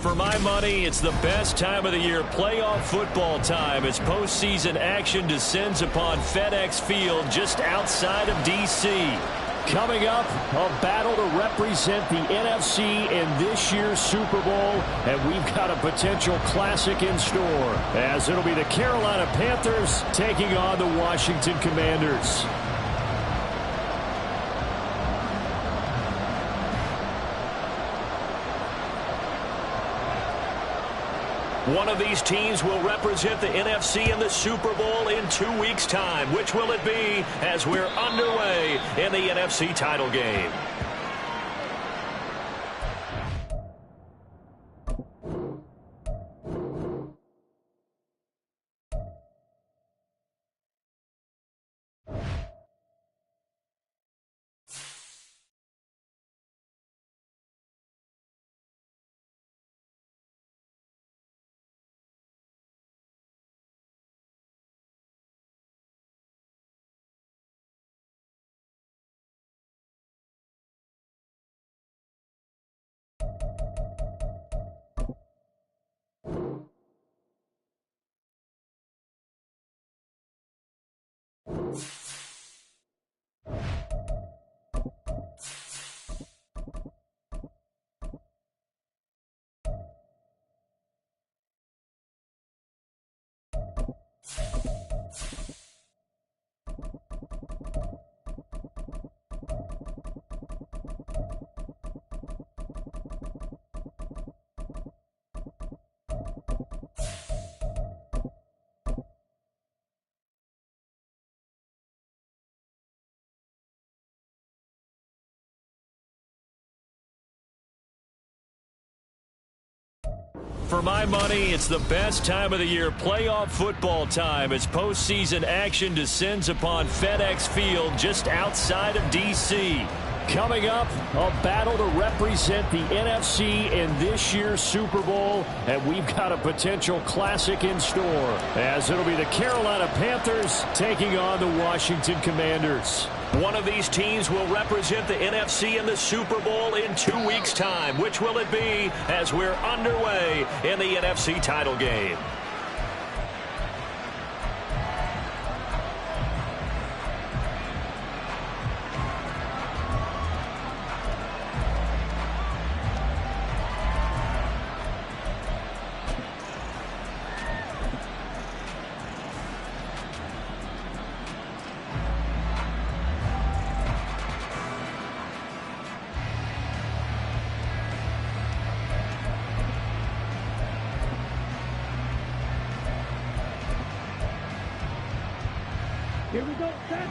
For my money, it's the best time of the year, playoff football time, as postseason action descends upon FedEx Field just outside of D.C. Coming up, a battle to represent the NFC in this year's Super Bowl, and we've got a potential classic in store, as it'll be the Carolina Panthers taking on the Washington Commanders. One of these teams will represent the NFC in the Super Bowl in 2 weeks' time. Which will it be as we're underway in the NFC title game? For my money, it's the best time of the year, playoff football time, as postseason action descends upon FedEx Field just outside of D.C. Coming up, a battle to represent the NFC in this year's Super Bowl, and we've got a potential classic in store, as it'll be the Carolina Panthers taking on the Washington Commanders. One of these teams will represent the NFC in the Super Bowl in 2 weeks' time. Which will it be as we're underway in the NFC title game? Here we go, set.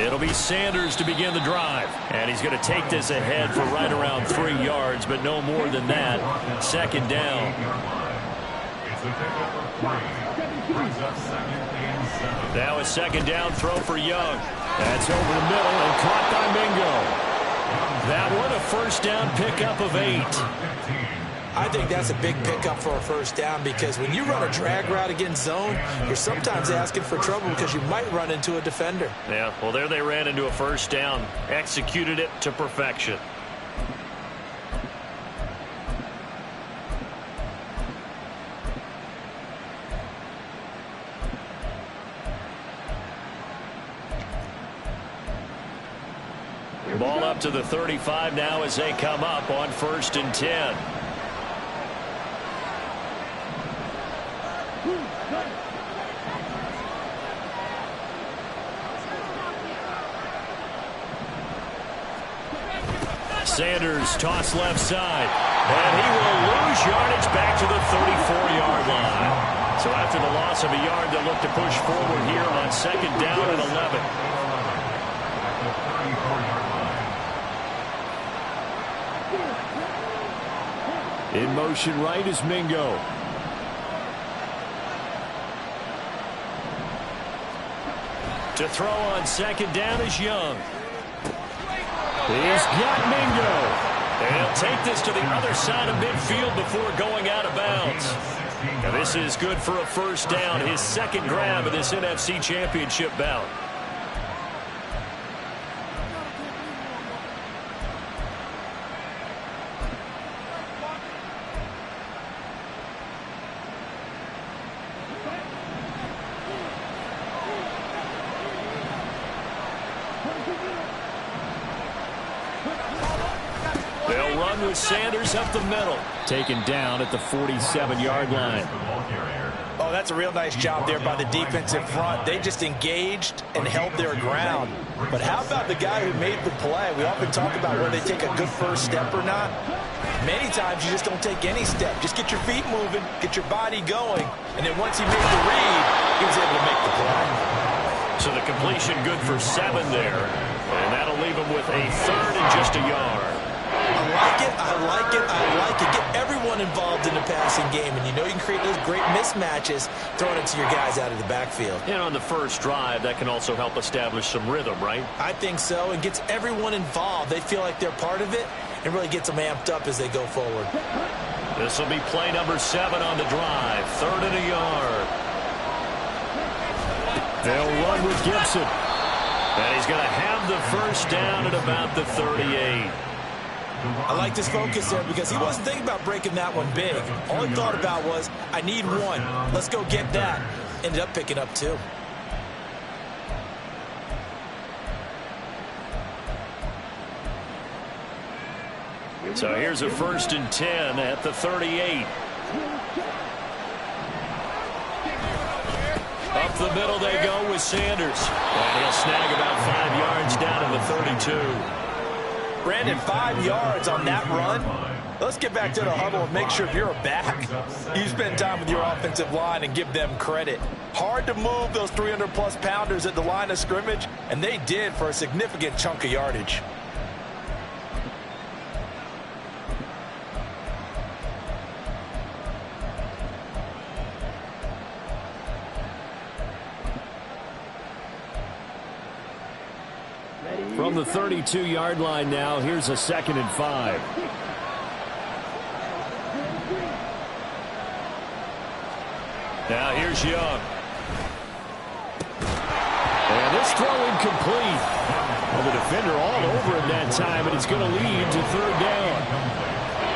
It'll be Sanders to begin the drive. And he's going to take this ahead for right around 3 yards, but no more than that. Second down. Now a second down throw for Young. That's over the middle and caught by Mingo. That one a first down pickup of 8. I think that's a big pickup for a first down because when you run a drag route against zone, you're sometimes asking for trouble because you might run into a defender. Yeah, well, there they ran into a first down. Executed it to perfection. Ball up to the 35 now as they come up on 1st and 10. Sanders toss left side, and he will lose yardage back to the 34-yard line. So after the loss of a yard, they'll look to push forward here on 2nd down and 11. In motion right is Mingo. To throw on 2nd down is Young. He's got Mingo. And he'll take this to the other side of midfield before going out of bounds. Now this is good for a first down, his 2nd grab of this NFC Championship bout. They'll run with Sanders up the middle. Taken down at the 47-yard line. Oh, that's a real nice job there by the defensive front. They just engaged and held their ground. But how about the guy who made the play? We often talk about whether they take a good first step or not. Many times you just don't take any step. Just get your feet moving, get your body going. And then once he made the read, he was able to make the play. So the completion good for 7 there. And that'll leave him with a 3rd and just a yard. I like it, I like it, I like it. Get everyone involved in the passing game, and you know you can create those great mismatches throwing it to your guys out of the backfield. And on the first drive, that can also help establish some rhythm, right? I think so, and gets everyone involved. They feel like they're part of it, and really gets them amped up as they go forward. This will be play number 7 on the drive. 3rd and a yard. They'll run with Gibson. And he's going to have the first down at about the 38. I like this focus there because he wasn't thinking about breaking that one big. All he thought about was, I need 1. Let's go get that. Ended up picking up 2. So here's a 1st and 10 at the 38. Up the middle they go with Sanders. And he'll snag about 5 yards down to the 32. Brandon, 5 yards on that run. Let's get back to the huddle and make sure if you're a back, you spend time with your offensive line and give them credit. Hard to move those 300-plus pounders at the line of scrimmage, and they did for a significant chunk of yardage. From the 32-yard line now, here's a 2nd and 5. Now here's Young. And this throw incomplete. Well, the defender all over him that time, and it's going to lead to 3rd down.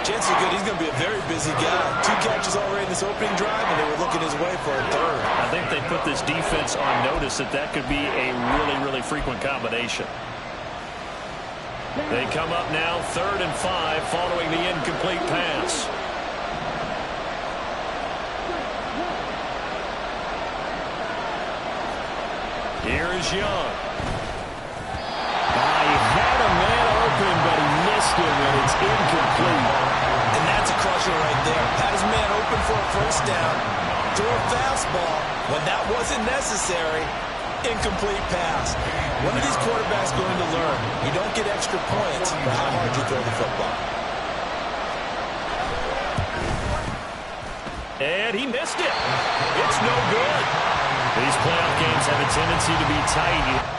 Chances are good he's going to be a very busy guy. 2 catches already in this opening drive, and they were looking his way for a 3rd. I think they put this defense on notice that could be a really, really frequent combination. They come up now 3rd and 5 following the incomplete pass. Here is Young. He had a man open, but he missed him, and it's incomplete. And that's a crusher right there. Had his man open for a first down. Threw a fastball when that wasn't necessary. Incomplete pass. When are these quarterbacks going to learn? You don't get extra points for how hard you throw the football. And he missed it. It's no good. These playoff games have a tendency to be tight.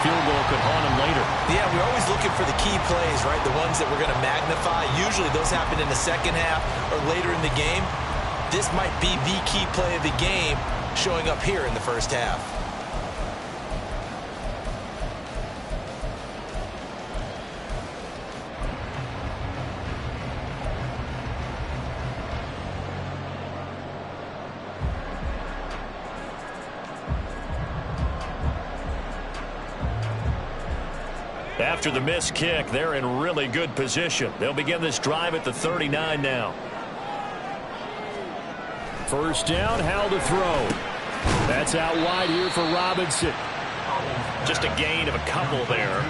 field goal could haunt him later. Yeah, we're always looking for the key plays, right? The ones that we're going to magnify. Usually those happen in the second half or later in the game. This might be the key play of the game showing up here in the first half. After the missed kick, they're in really good position. They'll begin this drive at the 39 now. First down, Howell to throw. That's out wide here for Robinson. Just a gain of a couple there,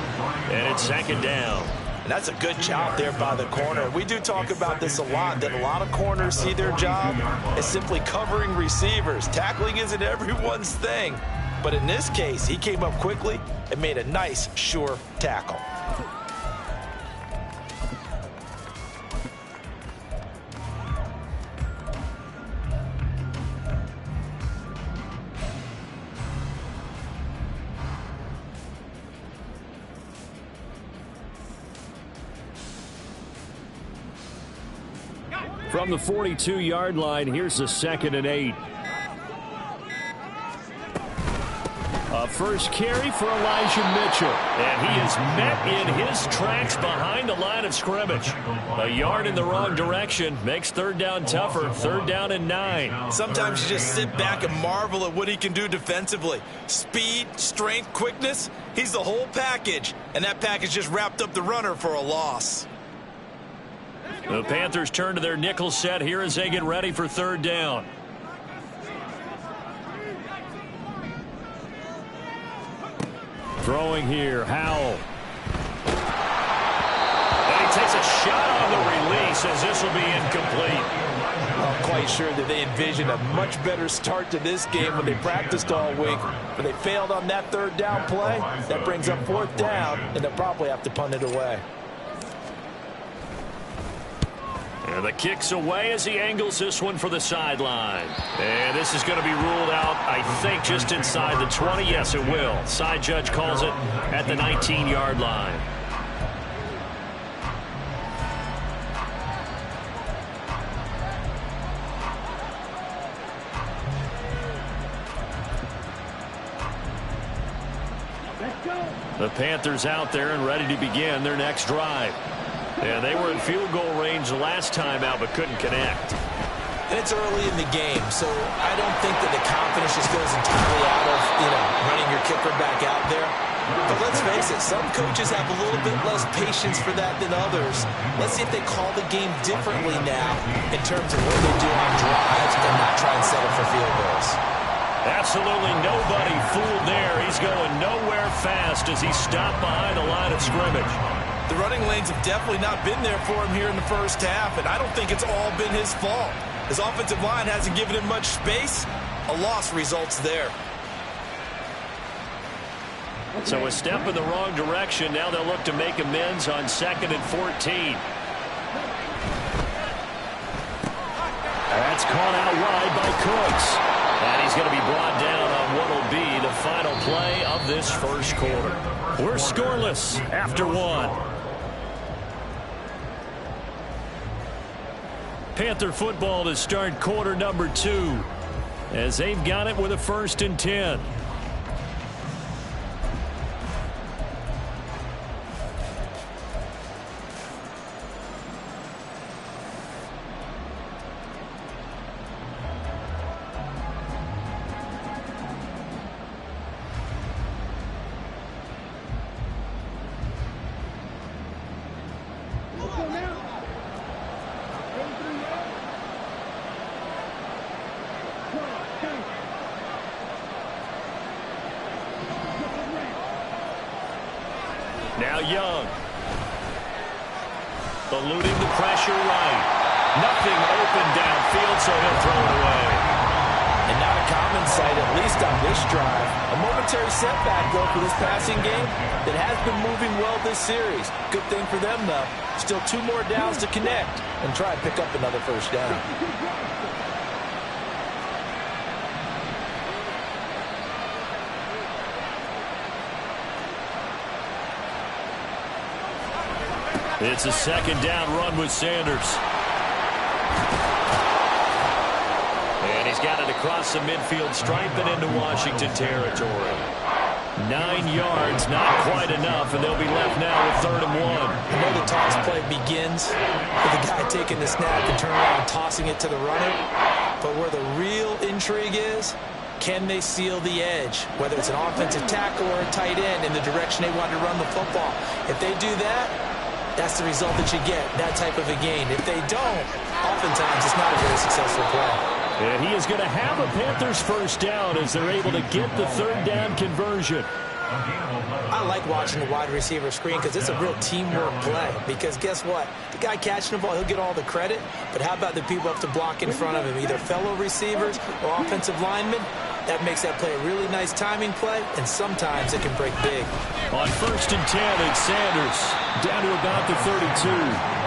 and it's second down. And that's a good job there by the corner. We do talk about this a lot, that a lot of corners see their job as simply covering receivers. Tackling isn't everyone's thing. But in this case, he came up quickly and made a nice, sure tackle. From the 42-yard line, here's a 2nd and 8. A first carry for Elijah Mitchell. And he is met in his tracks behind the line of scrimmage. A yard in the wrong direction makes third down tougher. Third down and 9. Sometimes you just sit back and marvel at what he can do defensively. Speed, strength, quickness. He's the whole package. And that package just wrapped up the runner for a loss. The Panthers turn to their nickel set here as they get ready for third down. Throwing here, Howell. And he takes a shot on the release as this will be incomplete. I'm quite sure that they envisioned a much better start to this game when they practiced all week. But they failed on that third down play. That brings up fourth down, and they'll probably have to punt it away. And the kick's away as he angles this one for the sideline. And this is going to be ruled out, I think, just inside the 20. Yes, it will. Side judge calls it at the 19-yard line. The Panthers out there and ready to begin their next drive. Yeah, they were in field goal range the last time out, but couldn't connect. And it's early in the game, so I don't think that the confidence just goes entirely out of, running your kicker back out there. But let's face it, some coaches have a little bit less patience for that than others. Let's see if they call the game differently now in terms of what they do on drives and not try and settle for field goals. Absolutely nobody fooled there. He's going nowhere fast as he stopped behind the line of scrimmage. The running lanes have definitely not been there for him here in the first half, and I don't think it's all been his fault. His offensive line hasn't given him much space. A loss results there. So a step in the wrong direction. Now they'll look to make amends on 2nd and 14. That's caught out wide by Cooks. And he's going to be brought down on what will be the final play of this first quarter. We're scoreless after one. Panther football to start quarter number 2 as they've got it with a 1st and 10. Now Young. Eluding the pressure right. Nothing open downfield, so he'll throw it away. And not a common sight, at least on this drive. A momentary setback, though, for this passing game that has been moving well this series. Good thing for them, though. Still 2 more downs to connect and try and pick up another first down. It's a second down run with Sanders. And he's got it across the midfield stripe and into Washington territory. 9 yards, not quite enough, and they'll be left now with 3rd and 1. I know the toss play begins with the guy taking the snap and turning around and tossing it to the runner. But where the real intrigue is, can they seal the edge, whether it's an offensive tackle or a tight end in the direction they want to run the football? If they do that, that's the result that you get, that type of a gain. If they don't, oftentimes it's not a very successful play. And he is going to have a Panthers first down as they're able to get the 3rd down conversion. I like watching the wide receiver screen because it's a real teamwork play. Because guess what? The guy catching the ball, he'll get all the credit. But how about the people up to block in front of him, either fellow receivers or offensive linemen? That makes that play a really nice timing play, and sometimes it can break big. On 1st and 10, it's Sanders down to about the 32.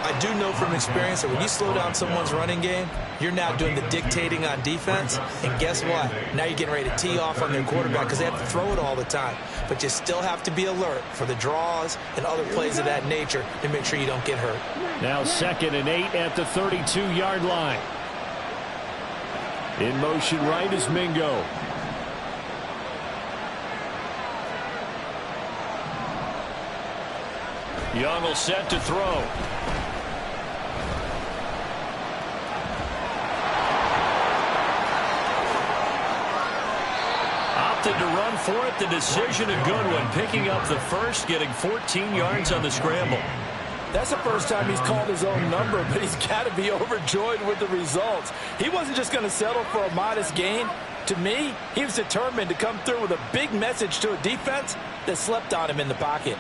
I do know from experience that when you slow down someone's running game, you're now doing the dictating on defense. And guess what? Now you're getting ready to tee off on their quarterback because they have to throw it all the time. But you still have to be alert for the draws and other plays of that nature to make sure you don't get hurt. Now 2nd and 8 at the 32-yard line. In motion right is Mingo. Young will set to throw. To run for it, the decision a good one. Picking up the first, getting 14 yards on the scramble. That's the first time he's called his own number, but he's got to be overjoyed with the results. He wasn't just going to settle for a modest gain. To me, he was determined to come through with a big message to a defense that slept on him in the pocket.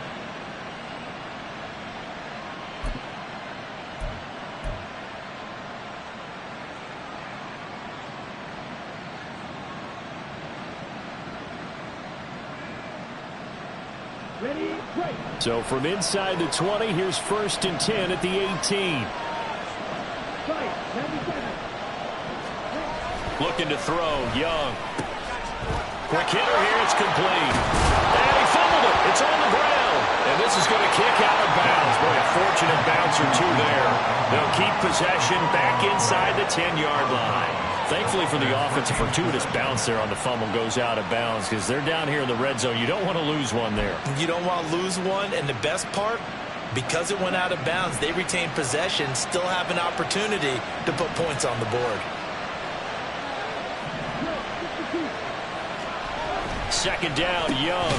So from inside the 20, here's 1st and 10 at the 18. Looking to throw, Young. Quick hitter here, it's complete. And he fumbled it. It's on the ground. And this is going to kick out of bounds. Boy, a fortunate bounce or two there. They'll keep possession back inside the 10-yard line. Thankfully for the offense, a fortuitous bounce there on the fumble goes out of bounds because they're down here in the red zone. You don't want to lose one there. You don't want to lose one, and the best part, because it went out of bounds, they retain possession, still have an opportunity to put points on the board. 2nd down, Young.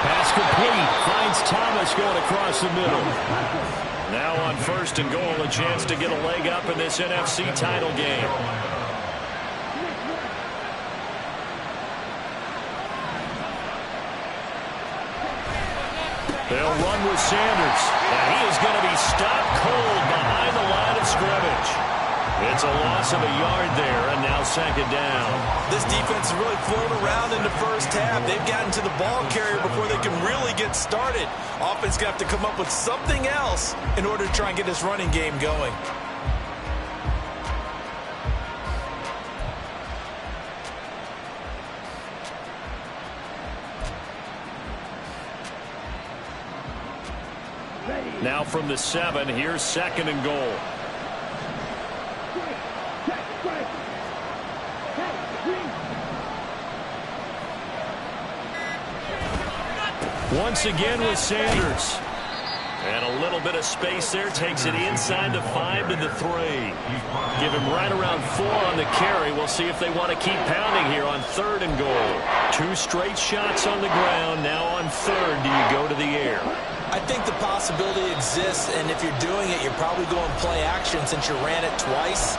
Pass complete. Finds Thomas going across the middle. Now on 1st and goal, a chance to get a leg up in this NFC title game. They'll run with Sanders. And he is going to be stopped cold behind the line of scrimmage. It's a loss of a yard there, and now 2nd down. This defense has really flown around in the first half. They've gotten to the ball carrier before they can really get started. Offense going to have to come up with something else in order to try and get this running game going. Now from the 7, here's 2nd and goal. Once again with Sanders. And a little bit of space there. Takes it inside the 5 to the 3. Give him right around 4 on the carry. We'll see if they want to keep pounding here on 3rd and goal. 2 straight shots on the ground. Now on 3rd, do you go to the air? I think the possibility exists, and if you're doing it, you're probably going play action since you ran it twice.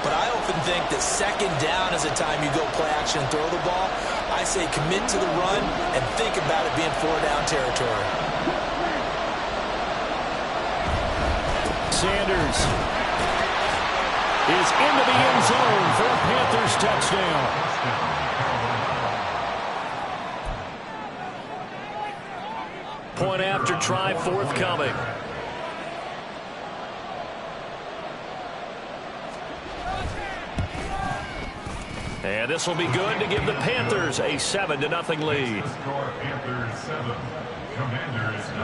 But I often think that 2nd down is the time you go play action and throw the ball. I say commit to the run and think about it being 4-down territory. Sanders is into the end zone for a Panthers touchdown. Point after try forthcoming. And this will be good to give the Panthers a 7-0 lead. Score Panthers 7, Commanders 0.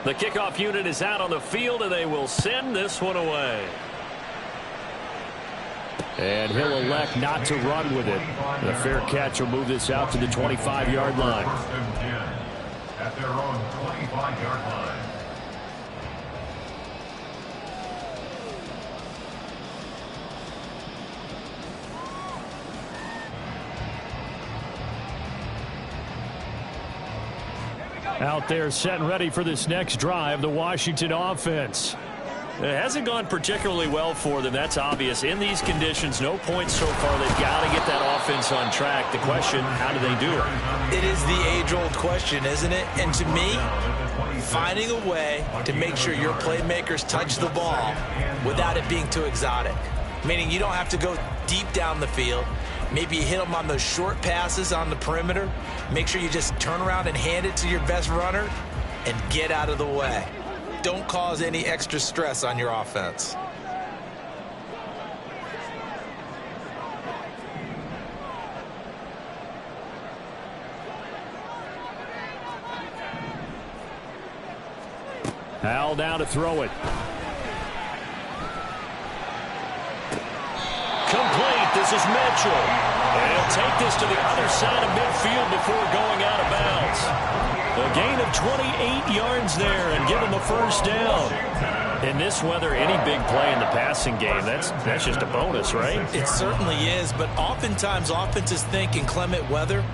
The kickoff unit is out on the field, and they will send this one away. And he'll elect not to run with it. The fair catch will move this out to the 25-yard line. At their own 25-yard line. Out there set and ready for this next drive, the Washington offense. It hasn't gone particularly well for them. That's obvious. In these conditions, no points so far. They've got to get that offense on track. The question, how do they do it? It is the age-old question, isn't it? And to me, finding a way to make sure your playmakers touch the ball without it being too exotic. Meaning you don't have to go deep down the field. Maybe you hit them on those short passes on the perimeter. Make sure you just turn around and hand it to your best runner and get out of the way. Don't cause any extra stress on your offense. Hal down to throw it. Complete. This is Mitchell. And he'll take this to the other side of midfield before going out of bounds. A gain of 28 yards there and give him a first down. In this weather, any big play in the passing game, that's just a bonus, right? It certainly is, but oftentimes offenses think inclement weather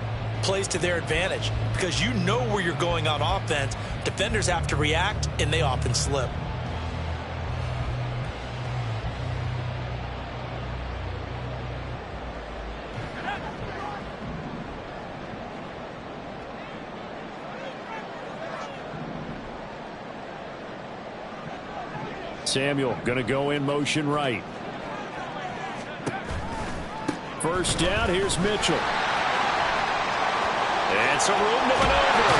plays to their advantage because you know where you're going on offense. Defenders have to react, and they often slip. Samuel going to go in motion right. First down, here's Mitchell. And some room to maneuver.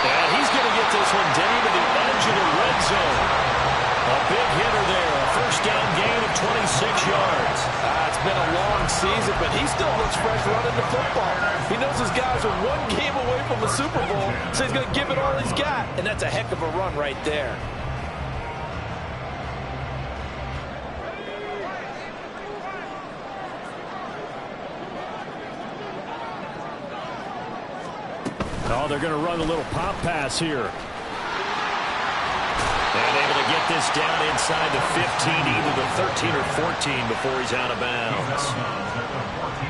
And he's going to get this one down to the edge of the red zone. A big hitter there. A first down gain of 26 yards. It's been a long season, but he still looks fresh running the football. He knows his guys are one game away from the Super Bowl, so he's going to give it all he's got. And that's a heck of a run right there. Oh, they're going to run a little pop pass here. And able to get this down inside the 15, either the 13 or 14 before he's out of bounds.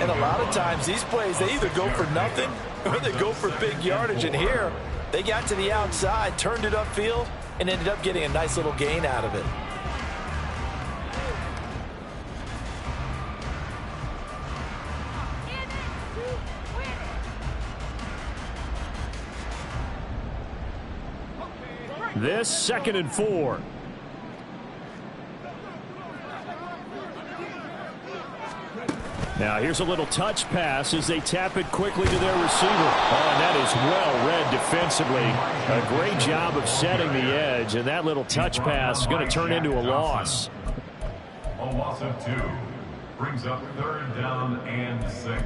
And a lot of times these plays, they either go for nothing or they go for big yardage. And here, they got to the outside, turned it upfield, and ended up getting a nice little gain out of it. This 2nd and 4. Now here's a little touch pass as they tap it quickly to their receiver. Oh, and that is well read defensively. A great job of setting the edge, and that little touch pass is going to turn into a loss. A loss of 2 brings up 3rd down and 6.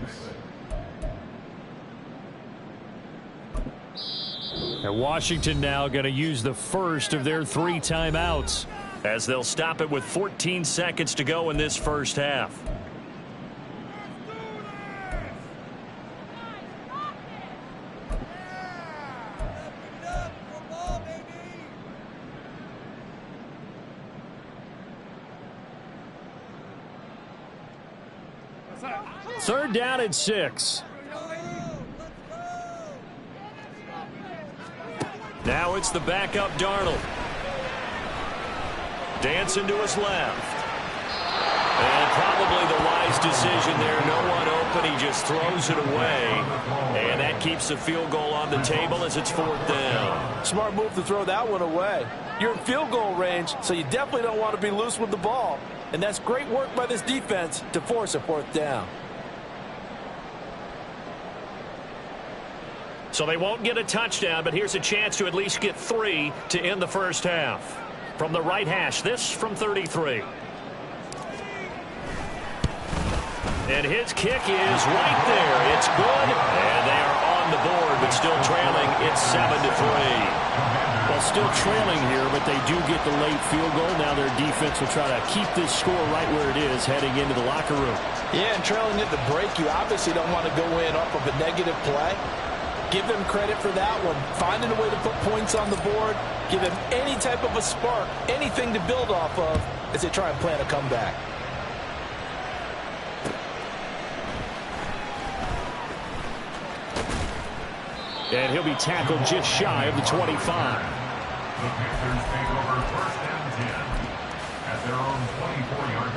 And Washington now going to use the first of their 3 timeouts as they'll stop it with 14 seconds to go in this first half. Third down and 6. Now it's the backup Darnold. Dancing to his left. And probably the wise decision there. No one open. He just throws it away. And that keeps the field goal on the table as it's 4th down. Smart move to throw that one away. You're in field goal range, so you definitely don't want to be loose with the ball. And that's great work by this defense to force a 4th down. So they won't get a touchdown, but here's a chance to at least get 3 to end the first half. From the right hash, this from 33. And his kick is right there. It's good, and they are on the board, but still trailing. It's 7-3. Well, still trailing here, but they do get the late field goal. Now their defense will try to keep this score right where it is heading into the locker room. Yeah, and trailing at the break, you obviously don't want to go in off of a negative play. Give them credit for that one. Finding a way to put points on the board. Give them any type of a spark, anything to build off of as they try and plan a comeback. And he'll be tackled just shy of the 25. The Panthers take over 1st and 10 at their own 24-yard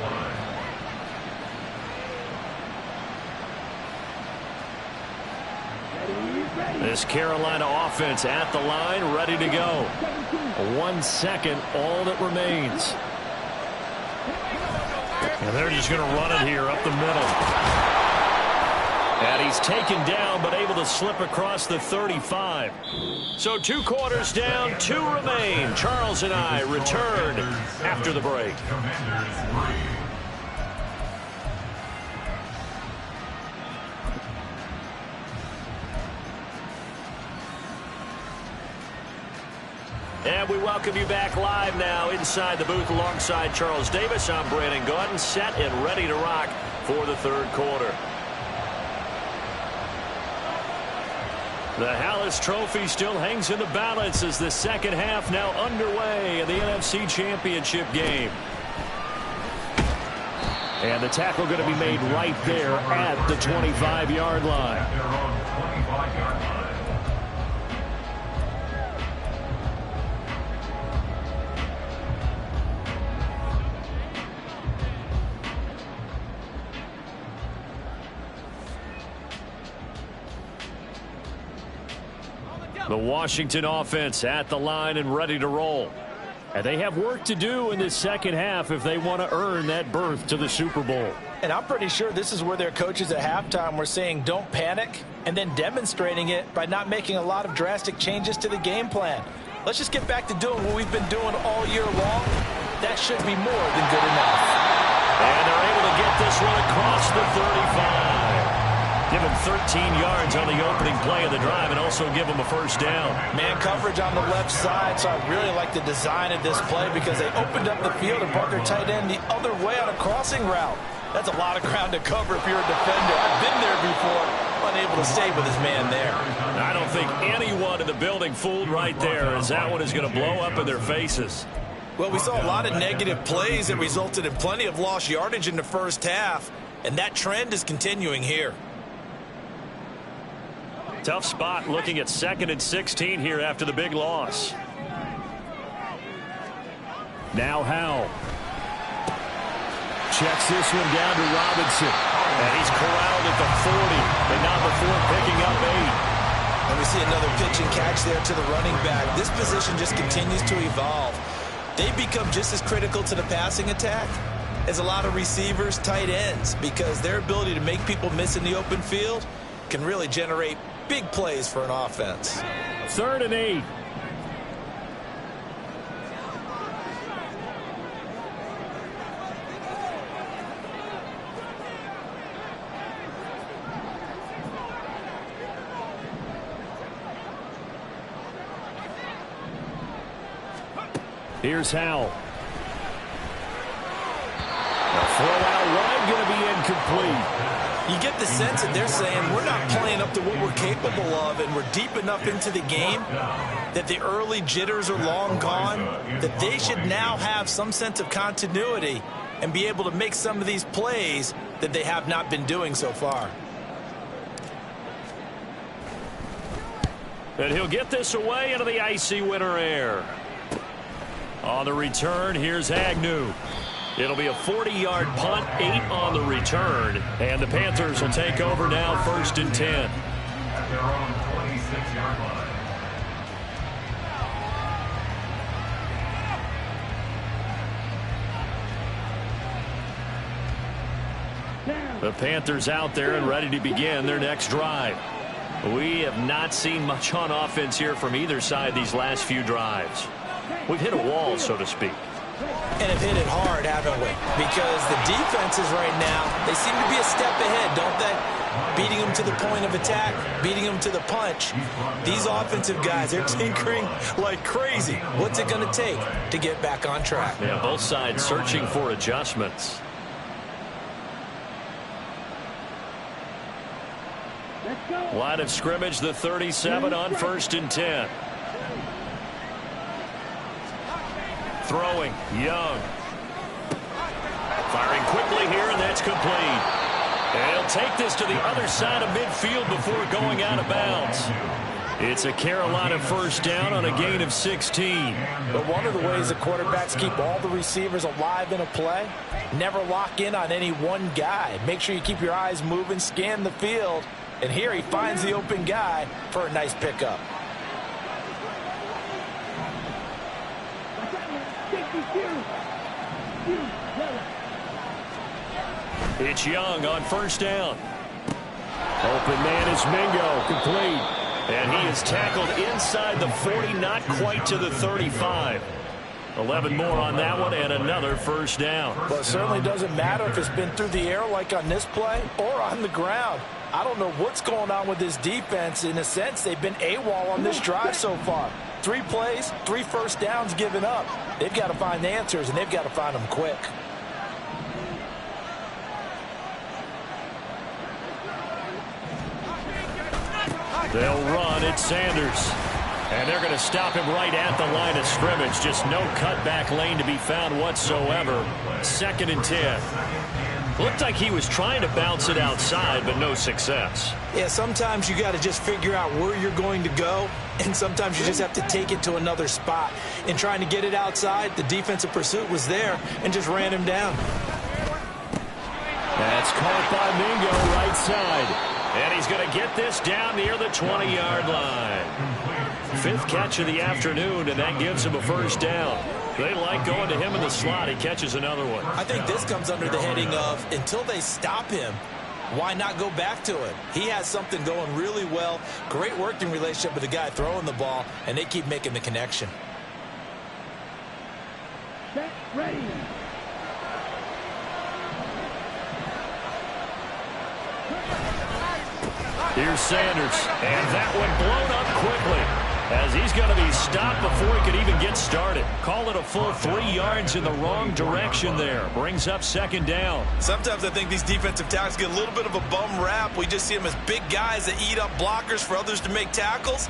line. This Carolina offense at the line, ready to go. 1 second, all that remains. And they're just going to run it here up the middle. And he's taken down, but able to slip across the 35. So 2 quarters down, 2 remain. Charles and I return after the break. And we welcome you back live now inside the booth alongside Charles Davis. I'm Brandon Gaudin, set and ready to rock for the 3rd quarter. The Hallis Trophy still hangs in the balance as the second half now underway in the NFC Championship game. And the tackle going to be made right there at the 25-yard line. At their own 25-yard line. The Washington offense at the line and ready to roll. And they have work to do in this second half if they want to earn that berth to the Super Bowl. And I'm pretty sure this is where their coaches at halftime were saying don't panic, and then demonstrating it by not making a lot of drastic changes to the game plan. Let's just get back to doing what we've been doing all year long. That should be more than good enough. And they're able to get this one across the 35. Give him 13 yards on the opening play of the drive and also give him a first down. Man coverage on the left side, so I really like the design of this play because they opened up the field and brought their tight end the other way on a crossing route. That's a lot of ground to cover if you're a defender. I've been there before, unable to stay with his man there. I don't think anyone in the building fooled right there, as that one is going to blow up in their faces. Well, we saw a lot of negative plays that resulted in plenty of lost yardage in the first half, and that trend is continuing here. Tough spot looking at 2nd and 16 here after the big loss. Now Howell. Checks this one down to Robinson. And he's corralled at the 40, but not before picking up 8. And we see another pitch and catch there to the running back. This position just continues to evolve. They become just as critical to the passing attack as a lot of receivers, tight ends, because their ability to make people miss in the open field can really generate big plays for an offense. 3rd and 8. Here's Howell. The throw out wide going to be incomplete. You get the sense that they're saying we're not playing up to what we're capable of, and we're deep enough into the game that the early jitters are long gone, that they should now have some sense of continuity and be able to make some of these plays that they have not been doing so far. And he'll get this away into the icy winter air. On the return, here's Agnew. It'll be a 40-yard punt, 8 on the return. And the Panthers will take over now, 1st and 10. At their own 26-yard line. The Panthers out there and ready to begin their next drive. We have not seen much on offense here from either side these last few drives. We've hit a wall, so to speak. And have hit it hard, haven't we? Because the defenses right now, they seem to be a step ahead, don't they? Beating them to the point of attack, beating them to the punch. These offensive guys, they're tinkering like crazy. What's it going to take to get back on track? Yeah, both sides searching for adjustments. Line of scrimmage, the 37 on 1st and 10. Throwing, Young. Firing quickly here, and that's complete. And he'll take this to the other side of midfield before going out of bounds. It's a Carolina first down on a gain of 16. But one of the ways the quarterbacks keep all the receivers alive in a play, never lock in on any one guy. Make sure you keep your eyes moving, scan the field. And here he finds the open guy for a nice pickup. It's Young on first down. Open man is Mingo, complete. And he is tackled inside the 40, not quite to the 35. 11 more on that one, and another first down. Well, it certainly doesn't matter if it's been through the air like on this play or on the ground. I don't know what's going on with this defense. In a sense, they've been AWOL on this drive so far. 3 plays, 3 first downs given up. They've got to find answers, and they've got to find them quick. They'll run at Sanders. And they're going to stop him right at the line of scrimmage. Just no cutback lane to be found whatsoever. 2nd and 10. Looked like he was trying to bounce it outside, but no success. Yeah, sometimes you got to just figure out where you're going to go, and sometimes you just have to take it to another spot. In trying to get it outside, the defensive pursuit was there and just ran him down. That's caught by Mingo right side. And he's going to get this down near the 20-yard line. 5th catch of the afternoon, and that gives him a first down. They like going to him in the slot. He catches another one. I think this comes under the heading of, until they stop him, why not go back to it? He has something going really well. Great working relationship with the guy throwing the ball, and they keep making the connection. Set, ready. Here's Sanders, and that one blown up quickly as he's going to be stopped before he could even get started. Call it a full 3 yards in the wrong direction there. Brings up 2nd down. Sometimes I think these defensive tackles get a little bit of a bum rap. We just see them as big guys that eat up blockers for others to make tackles.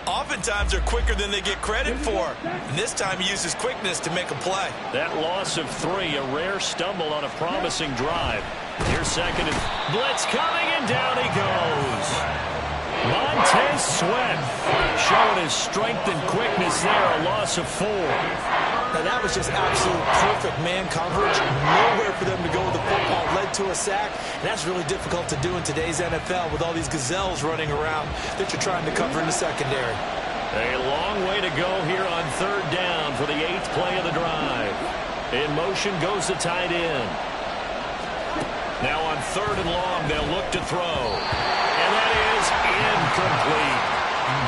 Oftentimes they're quicker than they get credit for. And this time he uses quickness to make a play. That loss of 3, a rare stumble on a promising drive. Here's 2nd and blitz coming, and down he goes. Montez Sweat showing his strength and quickness there, a loss of 4. Now that was just absolute perfect man coverage. Nowhere for them to go with the football. Led to a sack. And that's really difficult to do in today's NFL with all these gazelles running around that you're trying to cover in the secondary. A long way to go here on 3rd down for the 8th play of the drive. In motion goes the tight end. Now on 3rd and long, they'll look to throw. And that is incomplete.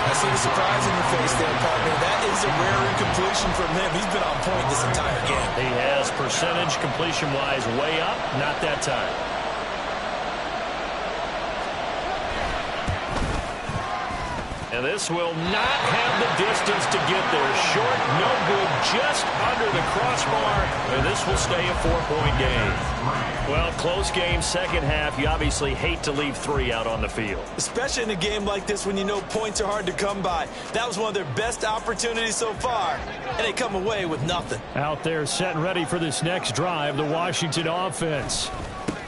I see the surprise in your face there, partner. That is a rare incompletion from him. He's been on point this entire game. He has percentage completion-wise way up, not that time. And this will not have the distance to get there. Short, no good, just under the crossbar. And this will stay a 4-point game. Well, close game, second half. You obviously hate to leave 3 out on the field. Especially in a game like this when you know points are hard to come by. That was one of their best opportunities so far. And they come away with nothing. Out there set and ready for this next drive, the Washington offense.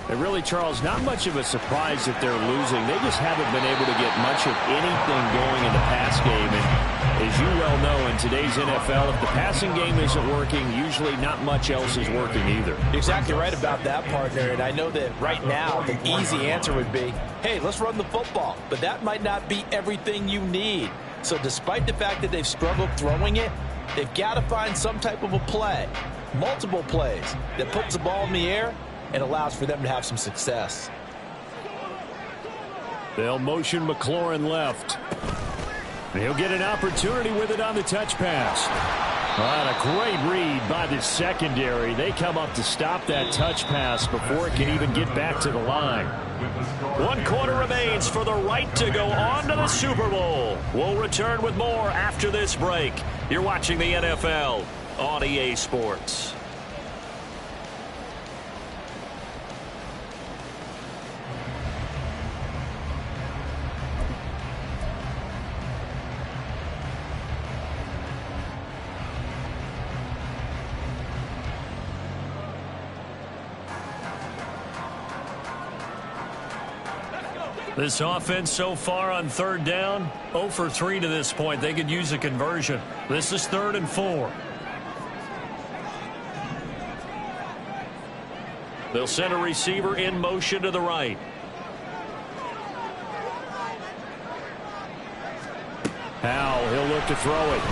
And really, Charles, not much of a surprise that they're losing. They just haven't been able to get much of anything going in the pass game. And as you well know, in today's NFL, if the passing game isn't working, usually not much else is working either. You're exactly right about that, partner. And I know that right now the easy answer would be, hey, let's run the football. But that might not be everything you need. So despite the fact that they've struggled throwing it, they've got to find some type of a play, multiple plays, that puts the ball in the air and allows for them to have some success. They'll motion McLaurin left. He'll get an opportunity with it on the touch pass. And a great read by the secondary. They come up to stop that touch pass before it can even get back to the line. 1 quarter remains for the right to go on to the Super Bowl. We'll return with more after this break. You're watching the NFL on EA Sports. This offense so far on 3rd down, 0 for 3 to this point. They could use a conversion. This is 3rd and 4. They'll send a receiver in motion to the right. Howell, he'll look to throw it.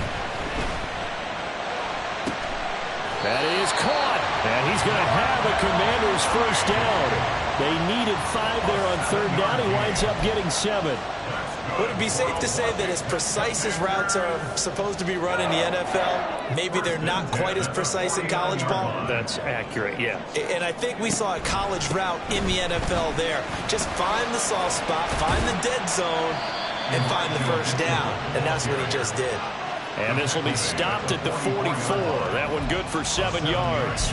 That is caught. And he's going to have a Commanders first down. They needed 5 there on 3rd down. He winds up getting 7. Would it be safe to say that as precise as routes are supposed to be run in the NFL, maybe they're not quite as precise in college ball? That's accurate, yeah. And I think we saw a college route in the NFL there. Just find the soft spot, find the dead zone, and find the first down. And that's what he just did. And this will be stopped at the 44. That one good for 7 yards.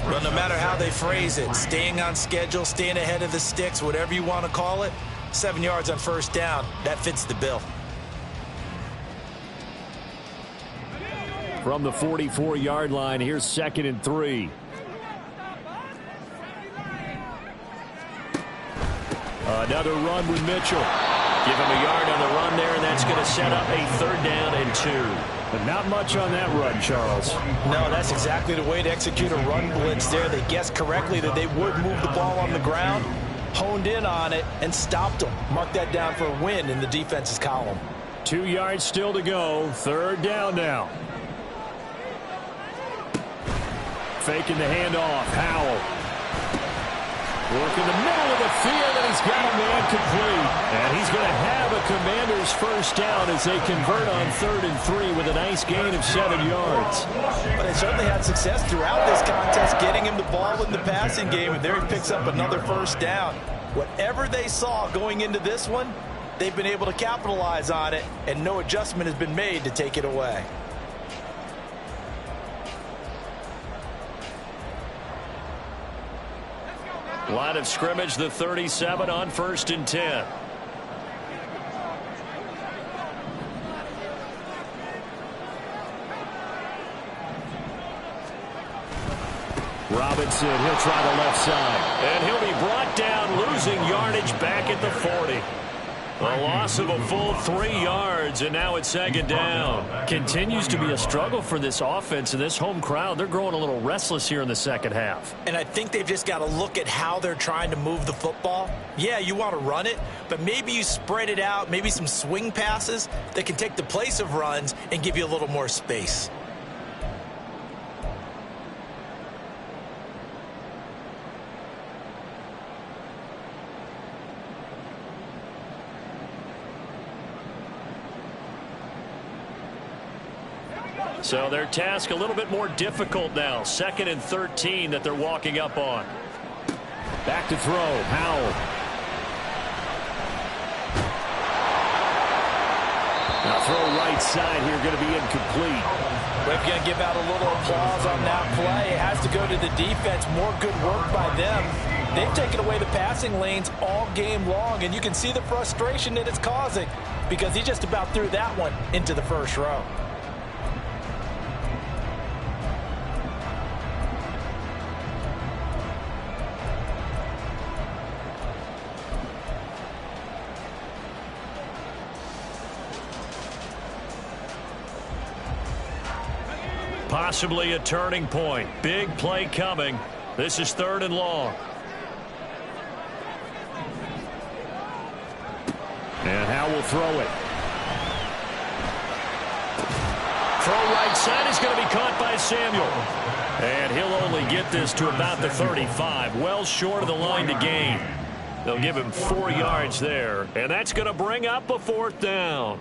Well, no matter how they phrase it, staying on schedule, staying ahead of the sticks, whatever you want to call it, 7 yards on first down, that fits the bill. From the 44-yard line, here's 2nd and 3. Another run with Mitchell. Give him a yard on the run there, and that's going to set up a 3rd down and 2. But not much on that run, Charles. No, that's exactly the way to execute a run blitz there. They guessed correctly that they would move the ball on the ground, honed in on it, and stopped them. Mark that down for a win in the defense's column. 2 yards still to go. 3rd down now. Faking the handoff. Howell. Work in the middle of the field, and he's got a man complete. And he's going to have a Commanders first down as they convert on 3rd and 3 with a nice gain of 7 yards. But they certainly had success throughout this contest, getting him the ball in the passing game, and there he picks up another first down. Whatever they saw going into this one, they've been able to capitalize on it, and no adjustment has been made to take it away. Line of scrimmage, the 37 on 1st and 10. Robinson, he'll try the left side. And he'll be brought down, losing yardage back at the 40. A loss of a full 3 yards, and now it's 2nd down. Continues to be a struggle for this offense and this home crowd. They're growing a little restless here in the 2nd half. And I think they've just got to look at how they're trying to move the football. Yeah, you want to run it, but maybe you spread it out, maybe some swing passes that can take the place of runs and give you a little more space. So their task a little bit more difficult now. 2nd and 13 that they're walking up on. Back to throw. Howell. Now throw right side here, going to be incomplete. We're going to give out a little applause on that play. It has to go to the defense. More good work by them. They've taken away the passing lanes all game long, and you can see the frustration that it's causing because he just about threw that one into the first row. Possibly a turning point. Big play coming. This is 3rd and long. And Howell will throw it. Throw right side is going to be caught by Samuel. And he'll only get this to about the 35. Well short of the line to gain. They'll give him 4 yards there. And that's going to bring up a 4th down.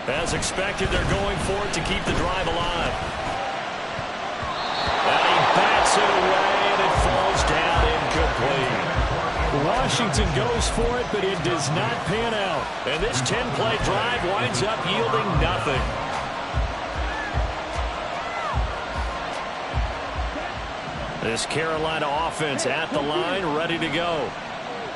As expected, they're going for it to keep the drive alive. And he bats it away, and it falls down incomplete. Washington goes for it, but it does not pan out. And this 10-play drive winds up yielding nothing. This Carolina offense at the line, ready to go.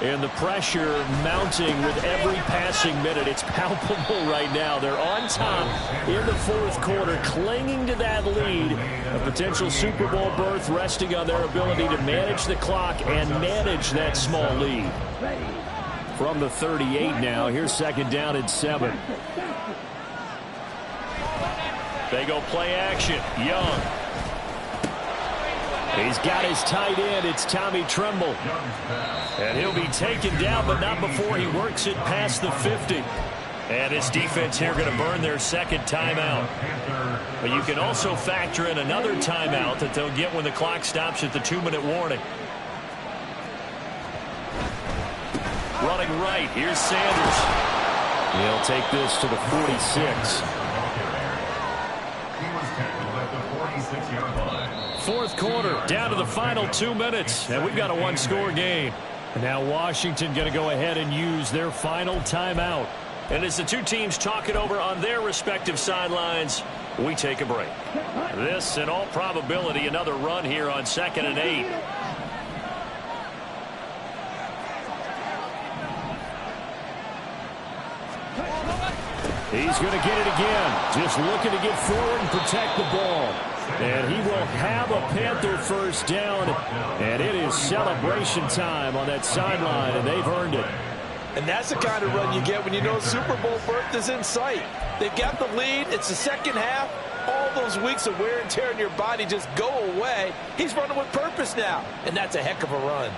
And the pressure mounting with every passing minute. It's palpable right now. They're on top in the fourth quarter, clinging to that lead. A potential Super Bowl berth resting on their ability to manage the clock and manage that small lead. From the 38 now, here's second down and 7. They go play action. Young. He's got his tight end. It's Tommy Tremble. And he'll be taken down, but not before he works it past the 50. And his defense here going to burn their second timeout. But you can also factor in another timeout that they'll get when the clock stops at the 2-minute warning. Running right, here's Sanders. He'll take this to the 46. Fourth quarter, down to the final 2 minutes, and we've got a one-score game. And now Washington going to go ahead and use their final timeout. And as the two teams talk it over on their respective sidelines, we take a break. This, in all probability, another run here on 2nd and 8. He's going to get it again. Just looking to get forward and protect the ball. And he will have a Panther first down. And it is celebration time on that sideline, and they've earned it. And that's the kind of run you get when you know Super Bowl berth is in sight. They've got the lead. It's the second half. All those weeks of wear and tear in your body just go away. He's running with purpose now, and that's a heck of a run.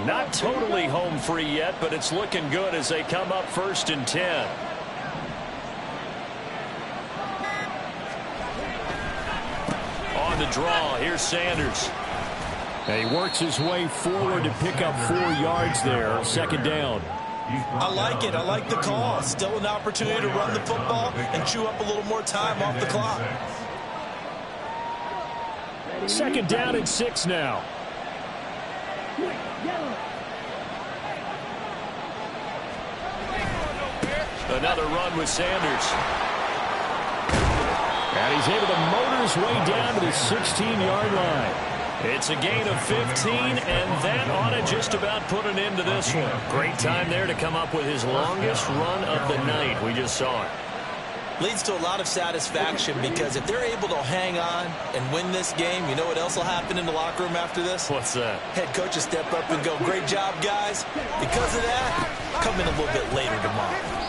Not totally home free yet, but it's looking good as they come up 1st and 10. On the draw, here's Sanders. And he works his way forward to pick up 4 yards there, second down. I like it. I like the call. Still an opportunity to run the football and chew up a little more time off the clock. Second down and 6 now. Another run with Sanders. And he's able to motor his way down to the 16-yard line. It's a gain of 15, and that ought to just about put an end to this one. Great time there to come up with his longest run of the night. We just saw it. Leads to a lot of satisfaction because if they're able to hang on and win this game, you know what else will happen in the locker room after this? What's that? Head coach will step up and go, great job, guys. Because of that, come in a little bit later tomorrow.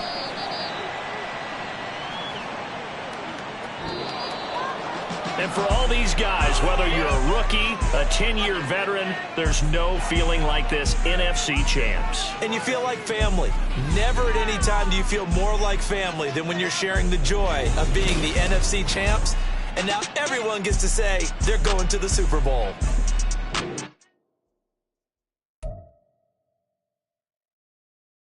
And for all these guys, whether you're a rookie, a 10-year veteran, there's no feeling like this NFC champs. And you feel like family. Never at any time do you feel more like family than when you're sharing the joy of being the NFC champs. And now everyone gets to say they're going to the Super Bowl.